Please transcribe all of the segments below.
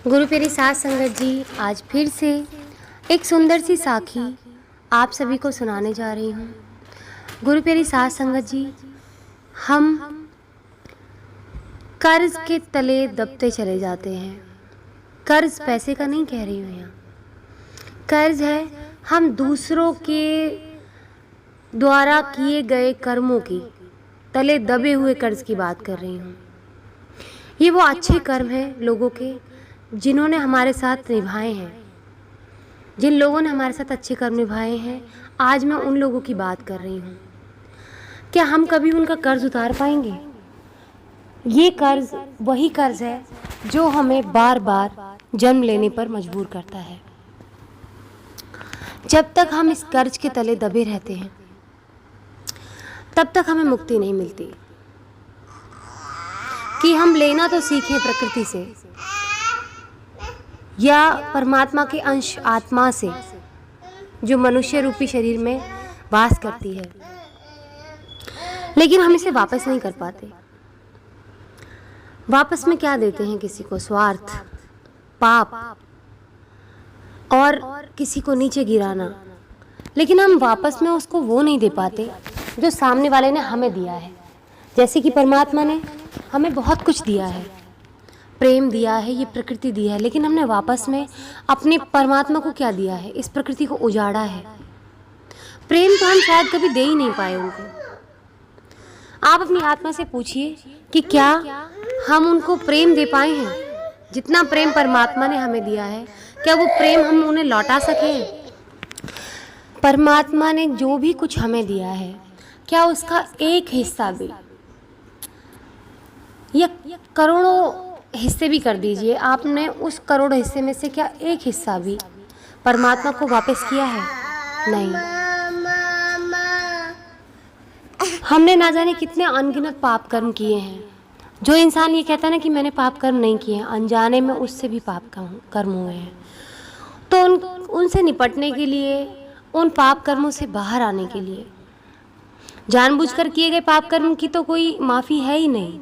गुरु प्यारी साथ संगत जी, आज फिर से एक सुंदर सी साखी आप सभी को सुनाने जा रही हूँ। गुरु प्यारी साथ संगत जी, हम कर्ज के तले दबते चले जाते हैं। कर्ज पैसे का नहीं कह रही हूँ यहाँ, कर्ज है हम दूसरों के द्वारा किए गए कर्मों की तले दबे हुए कर्ज की बात कर रही हूँ। ये वो अच्छे कर्म हैं लोगों के जिन्होंने हमारे साथ निभाए हैं, जिन लोगों ने हमारे साथ अच्छे कर्म निभाए हैं। आज मैं उन लोगों की बात कर रही हूँ। क्या हम कभी उनका कर्ज उतार पाएंगे? ये कर्ज वही कर्ज है जो हमें बार बार जन्म लेने पर मजबूर करता है। जब तक हम इस कर्ज के तले दबे रहते हैं तब तक हमें मुक्ति नहीं मिलती। कि हम लेना तो सीखें प्रकृति से या परमात्मा के अंश आत्मा से जो मनुष्य रूपी शरीर में वास करती है, लेकिन हम इसे वापस नहीं कर पाते। वापस में क्या देते हैं किसी को? स्वार्थ, पाप और किसी को नीचे गिराना। लेकिन हम वापस में उसको वो नहीं दे पाते जो सामने वाले ने हमें दिया है। जैसे कि परमात्मा ने हमें बहुत कुछ दिया है, प्रेम दिया है, ये प्रकृति दी है, लेकिन हमने वापस में अपने परमात्मा को क्या दिया है? इस प्रकृति को उजाड़ा है। प्रेम तो हम शायद कभी दे ही नहीं पाए उनको। आप अपनी आत्मा से पूछिए कि क्या हम उनको प्रेम दे पाए हैं? जितना प्रेम परमात्मा ने हमें दिया है, क्या वो प्रेम हम उन्हें लौटा सके? परमात्मा ने जो भी कुछ हमें दिया है, क्या उसका एक हिस्सा भी या करोड़ों हिस्से भी कर दीजिए, आपने उस करोड़ हिस्से में से क्या एक हिस्सा भी परमात्मा को वापस किया है? नहीं। हमने ना जाने कितने अनगिनत पाप कर्म किए हैं। जो इंसान ये कहता है ना कि मैंने पाप कर्म नहीं किए हैं, अनजाने में उससे भी पाप कर्म हुए हैं। तो उनसे निपटने के लिए, उन पाप कर्मों से बाहर आने के लिए, जानबूझकर किए गए पाप कर्म की तो कोई माफ़ी है ही नहीं,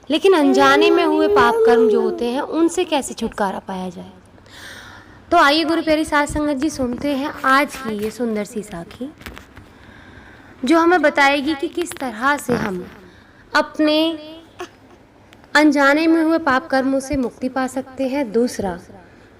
लेकिन अनजाने में हुए पाप कर्म जो होते हैं उनसे कैसे छुटकारा पाया जाए। तो आइए गुरु प्यारी साथ संगत जी, सुनते हैं आज की ये सुंदर सी साखी जो हमें बताएगी कि किस तरह से हम अपने अनजाने में हुए पाप कर्मों से मुक्ति पा सकते हैं। दूसरा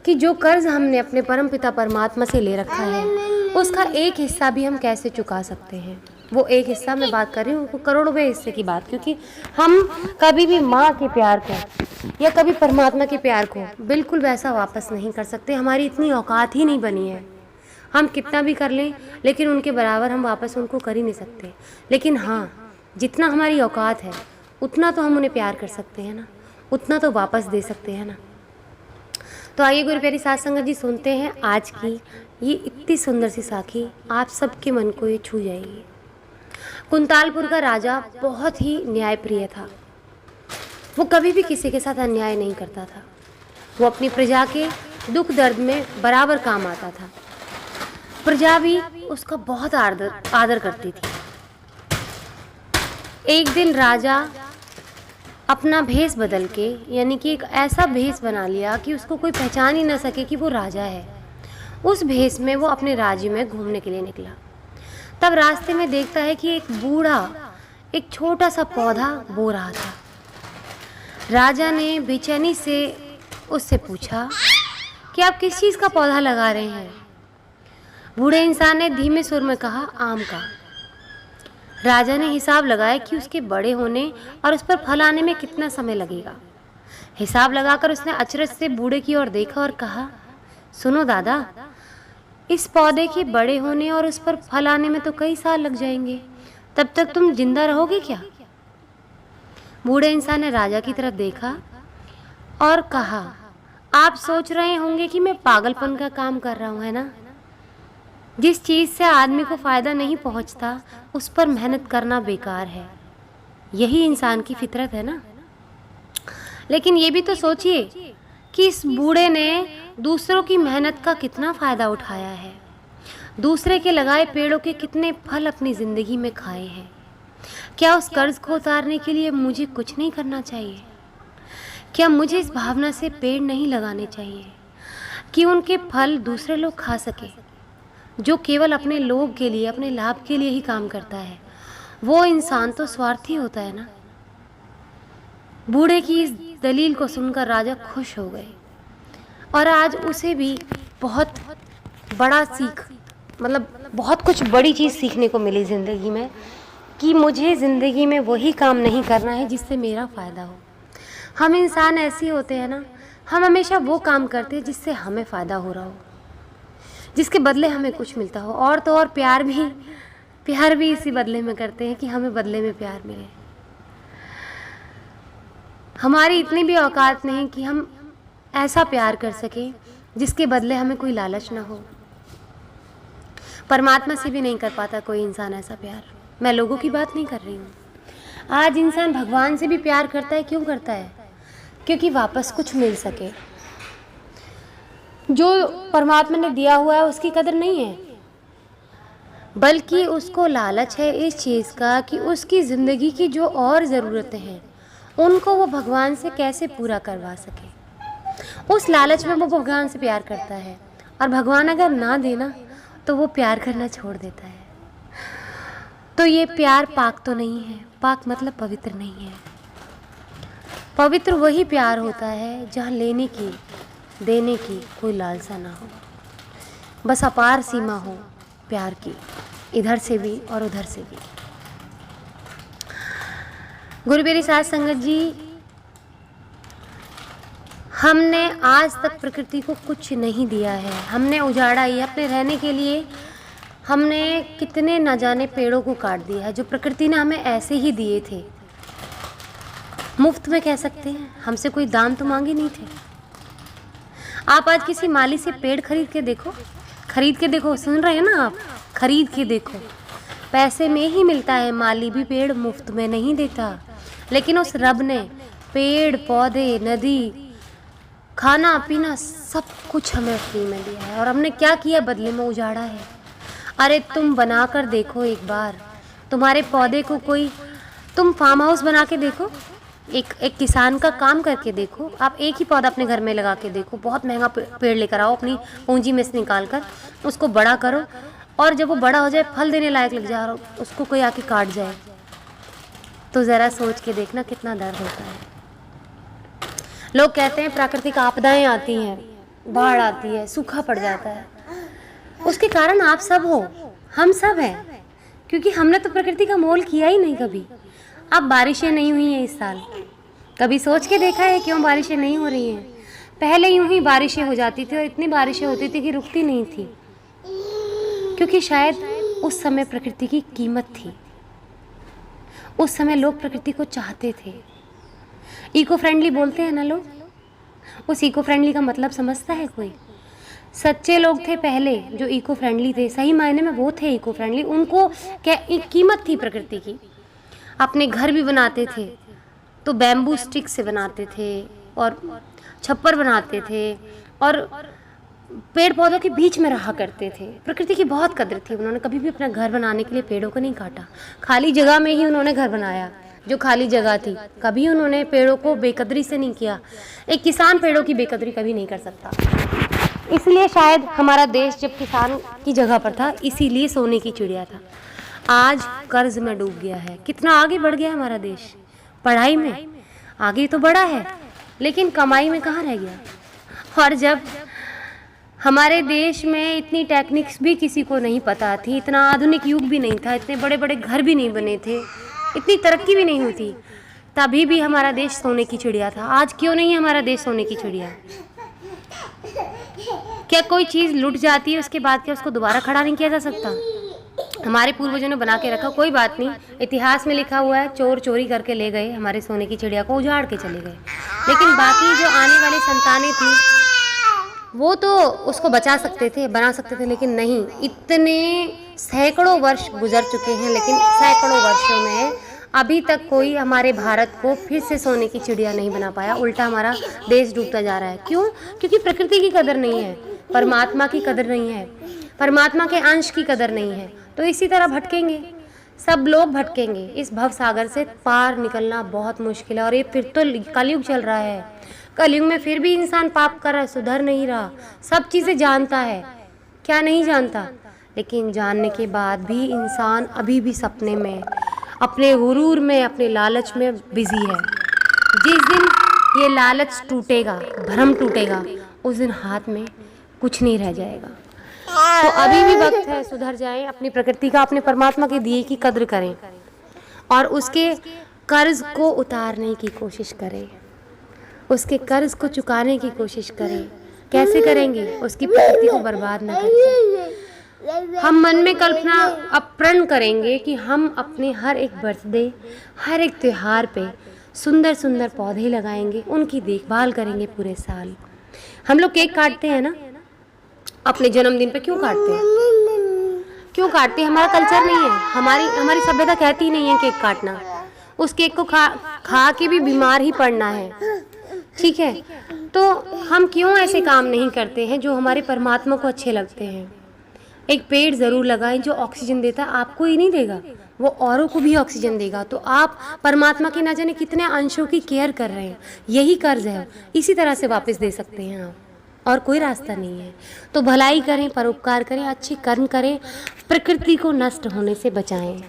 कि जो कर्ज हमने अपने परम पिता परमात्मा से ले रखा है, उसका एक हिस्सा भी हम कैसे चुका सकते हैं। वो एक हिस्सा मैं बात कर रही हूँ करोड़वें हिस्से की बात, क्योंकि हम कभी भी माँ के प्यार को या कभी परमात्मा के प्यार को बिल्कुल वैसा वापस नहीं कर सकते। हमारी इतनी औकात ही नहीं बनी है। हम कितना भी कर लें, लेकिन उनके बराबर हम वापस उनको कर ही नहीं सकते। लेकिन हाँ, जितना हमारी औकात है उतना तो हम उन्हें प्यार कर सकते हैं ना, उतना तो वापस दे सकते हैं ना। तो आइए गुरु प्यारी साथ संगत जी, सुनते हैं आज की ये इतनी सुंदर सी साखी। आप सबके मन को ये छू जाएगी। कुंतालपुर का राजा बहुत ही न्यायप्रिय था। वो कभी भी किसी के साथ अन्याय नहीं करता था। वो अपनी प्रजा के दुख दर्द में बराबर काम आता था। प्रजा भी उसका बहुत आदर करती थी। एक दिन राजा अपना भेष बदल के, यानी कि एक ऐसा भेष बना लिया कि उसको कोई पहचान ही ना सके कि वो राजा है। उस भेष में वो अपने राज्य में घूमने के लिए निकला। तब रास्ते में देखता है कि एक बूढ़ा एक छोटा सा पौधा बो रहा था। राजा ने बेचैनी से उससे पूछा कि आप किस चीज़ का पौधा लगा रहे हैं? बूढ़े इंसान ने धीमे सुर में कहा, आम का। राजा ने हिसाब लगाया कि उसके बड़े होने और उस पर फल आने में कितना समय लगेगा। हिसाब लगाकर उसने अचरज से बूढ़े की ओर देखा और कहा, सुनो दादा, इस पौधे के बड़े होने और उस पर फल आने में तो कई साल लग जाएंगे। तब तक तुम जिंदा रहोगे क्या? बूढ़े इंसान ने राजा की तरफ देखा और कहा, आप सोच रहे होंगे कि मैं पागलपन का काम कर रहा हूँ, है ना? जिस चीज़ से आदमी को फ़ायदा नहीं पहुँचता उस पर मेहनत करना बेकार है। यही इंसान की फितरत है ना। लेकिन ये भी तो सोचिए कि इस बूढ़े ने दूसरों की मेहनत का कितना फ़ायदा उठाया है। दूसरे के लगाए पेड़ों के कितने फल अपनी ज़िंदगी में खाए हैं। क्या उस कर्ज को उतारने के लिए मुझे कुछ नहीं करना चाहिए? क्या मुझे इस भावना से पेड़ नहीं लगाने चाहिए कि उनके फल दूसरे लोग खा सके? जो केवल अपने लोग के लिए, अपने लाभ के लिए ही काम करता है, वो इंसान तो स्वार्थी होता है ना। बूढ़े की इस दलील को सुनकर राजा खुश हो गए और आज उसे भी बहुत बड़ा सीख, मतलब बहुत कुछ बड़ी चीज़ सीखने को मिली ज़िंदगी में, कि मुझे ज़िंदगी में वही काम नहीं करना है जिससे मेरा फ़ायदा हो। हम इंसान ऐसे होते हैं ना, हम हमेशा वो काम करते हैं जिससे हमें फ़ायदा हो रहा हो, जिसके बदले हमें कुछ मिलता हो। और तो और प्यार भी इसी बदले में करते हैं कि हमें बदले में प्यार मिले। हमारी इतनी भी औकात नहीं कि हम ऐसा प्यार कर सकें जिसके बदले हमें कोई लालच ना हो। परमात्मा से भी नहीं कर पाता कोई इंसान ऐसा प्यार। मैं लोगों की बात नहीं कर रही हूँ। आज इंसान भगवान से भी प्यार करता है, क्यों करता है? क्योंकि वापस कुछ मिल सके। जो परमात्मा ने दिया हुआ है उसकी कदर नहीं है, बल्कि उसको लालच है इस चीज़ का कि उसकी ज़िंदगी की जो और ज़रूरतें हैं उनको वो भगवान से कैसे पूरा करवा सके। उस लालच में वो भगवान से प्यार करता है, और भगवान अगर ना देना तो वो प्यार करना छोड़ देता है। तो ये प्यार पाक तो नहीं है। पाक मतलब पवित्र नहीं है। पवित्र वही प्यार होता है जहाँ लेने की, देने की कोई लालसा ना हो, बस अपार सीमा हो प्यार की, इधर से भी और उधर से भी। गुरु मेरी साथ संगत जी, हमने आज तक प्रकृति को कुछ नहीं दिया है। हमने उजाड़ा ही अपने रहने के लिए। हमने कितने न जाने पेड़ों को काट दिया है जो प्रकृति ने हमें ऐसे ही दिए थे, मुफ्त में कह सकते हैं। हमसे कोई दाम तो मांगे नहीं थे। आप आज किसी माली से पेड़ खरीद के देखो, सुन रहे हैं ना आप? खरीद के देखो, पैसे में ही मिलता है। माली भी पेड़ मुफ्त में नहीं देता, लेकिन उस रब ने पेड़ पौधे, नदी, खाना पीना सब कुछ हमें फ्री में दिया है। और हमने क्या किया बदले में? उजाड़ा है। अरे तुम बना कर देखो एक बार, तुम्हारे पौधे को कोई, तुम फार्म हाउस बना के देखो, एक किसान का काम करके देखो। आप एक ही पौधा अपने घर में लगा के देखो, बहुत महंगा पेड़ लेकर आओ, अपनी पूंजी में से निकाल कर उसको बड़ा करो, और जब वो बड़ा हो जाए, फल देने लायक लग जाए, उसको कोई आके काट जाए, तो ज़रा सोच के देखना कितना दर्द होता है। लोग कहते हैं प्राकृतिक आपदाएं आती हैं, बाढ़ आती है, सूखा पड़ जाता है, उसके कारण आप सब हो, हम सब हैं, क्योंकि हमने तो प्रकृति का मोल किया ही नहीं कभी। अब बारिशें नहीं हुई हैं इस साल, कभी सोच के देखा है क्यों बारिशें नहीं हो रही हैं? पहले यूं ही बारिशें हो जाती थी और इतनी बारिशें होती थी कि रुकती नहीं थी, क्योंकि शायद उस समय प्रकृति की कीमत थी। उस समय लोग प्रकृति को चाहते थे। इको फ्रेंडली बोलते हैं ना लोग, उस इको फ्रेंडली का मतलब समझता है कोई? सच्चे लोग थे पहले जो इको फ्रेंडली थे, सही मायने में वो थे इको फ्रेंडली। उनको क्या कीमत थी प्रकृति की। अपने घर भी बनाते थे तो बैम्बू स्टिक से बनाते थे और छप्पर बनाते थे, और पेड़ पौधों के बीच में रहा करते थे। प्रकृति की बहुत कदर थी। उन्होंने कभी भी अपना घर बनाने के लिए पेड़ों को नहीं काटा। खाली जगह में ही उन्होंने घर बनाया, जो खाली जगह थी। कभी उन्होंने पेड़ों को बेकदरी से नहीं किया। एक किसान पेड़ों की बेकदरी कभी नहीं कर सकता। इसलिए शायद हमारा देश जब किसान की जगह पर था, इसीलिए सोने की चिड़िया था। आज कर्ज में डूब गया है। कितना आगे बढ़ गया हमारा देश, पढ़ाई में आगे तो बढ़ा है, लेकिन कमाई में कहाँ रह गया। और जब हमारे देश में इतनी टेक्निक्स भी किसी को नहीं पता थी, इतना आधुनिक युग भी नहीं था, इतने बड़े बड़े घर भी नहीं बने थे, इतनी तरक्की भी नहीं हुई थी, तभी भी हमारा देश सोने की चिड़िया था। आज क्यों नहीं है हमारा देश सोने की चिड़िया? क्या कोई चीज़ लुट जाती है उसके बाद क्या उसको दोबारा खड़ा नहीं किया जा सकता? हमारे पूर्वजों ने बना के रखा, कोई बात नहीं, इतिहास में लिखा हुआ है, चोर चोरी करके ले गए हमारे सोने की चिड़िया को, उजाड़ के चले गए। लेकिन बाकी जो आने वाली संतानें थी वो तो उसको बचा सकते थे, बना सकते थे, लेकिन नहीं। इतने सैकड़ों वर्ष गुजर चुके हैं, लेकिन सैकड़ों वर्षों में अभी तक कोई हमारे भारत को फिर से सोने की चिड़िया नहीं बना पाया। उल्टा हमारा देश डूबता जा रहा है। क्यों? क्योंकि प्रकृति की कदर नहीं है, परमात्मा की कदर नहीं है, परमात्मा के अंश की कदर नहीं है। तो इसी तरह भटकेंगे, सब लोग भटकेंगे। इस भव सागर से पार निकलना बहुत मुश्किल है। और ये फिर तो कलयुग चल रहा है। कलयुग में फिर भी इंसान पाप कर रहा है, सुधर नहीं रहा, सब चीज़ें जानता है, क्या नहीं जानता, लेकिन जानने के बाद भी इंसान अभी भी सपने में, अपने गुरूर में, अपने लालच में बिजी है। जिस दिन ये लालच टूटेगा, भ्रम टूटेगा, उस दिन हाथ में कुछ नहीं रह जाएगा। तो अभी भी वक्त है, सुधर जाएं, अपनी प्रकृति का, अपने परमात्मा के दिए की कद्र करें और उसके कर्ज को उतारने की कोशिश करें, उसके कर्ज को चुकाने की कोशिश करें। कैसे करेंगे? उसकी प्रकृति को बर्बाद न करें। हम मन में कल्पना प्रण करेंगे कि हम अपने हर एक बर्थडे, हर एक त्योहार पे सुंदर सुंदर पौधे लगाएंगे, उनकी देखभाल करेंगे पूरे साल। हम लोग केक काटते हैं ना अपने जन्मदिन पे, क्यों काटते हैं? क्यों काटते हैं? हमारा कल्चर नहीं है, हमारी सभ्यता कहती नहीं है केक काटना। उस केक को खा के भी बीमार ही पड़ना है, ठीक है? तो हम क्यों ऐसे काम नहीं करते हैं जो हमारे परमात्मा को अच्छे लगते हैं? एक पेड़ ज़रूर लगाएं जो ऑक्सीजन देता है, आपको ही नहीं देगा, वो औरों को भी ऑक्सीजन देगा। तो आप परमात्मा के ना जाने कितने अंशों की केयर कर रहे हैं, यही कर्ज है, इसी तरह से वापस दे सकते हैं आप, और कोई रास्ता नहीं है। तो भलाई करें, परोपकार करें, अच्छे कर्म करें, प्रकृति को नष्ट होने से बचाएं।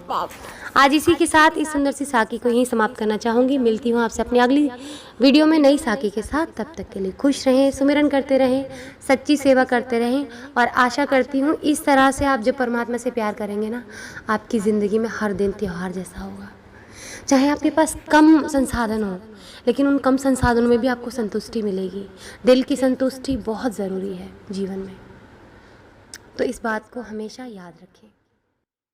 आज इसी के साथ इस सुंदर सी साकी को यहीं समाप्त करना चाहूँगी। मिलती हूँ आपसे अपनी अगली वीडियो में नई साकी के साथ। तब तक के लिए खुश रहें, सुमिरन करते रहें, सच्ची सेवा करते रहें, और आशा करती हूँ इस तरह से आप जब परमात्मा से प्यार करेंगे ना, आपकी ज़िंदगी में हर दिन त्योहार जैसा होगा। चाहे आपके पास कम संसाधन हो, लेकिन उन कम संसाधनों में भी आपको संतुष्टि मिलेगी। दिल की संतुष्टि बहुत ज़रूरी है जीवन में, तो इस बात को हमेशा याद रखें।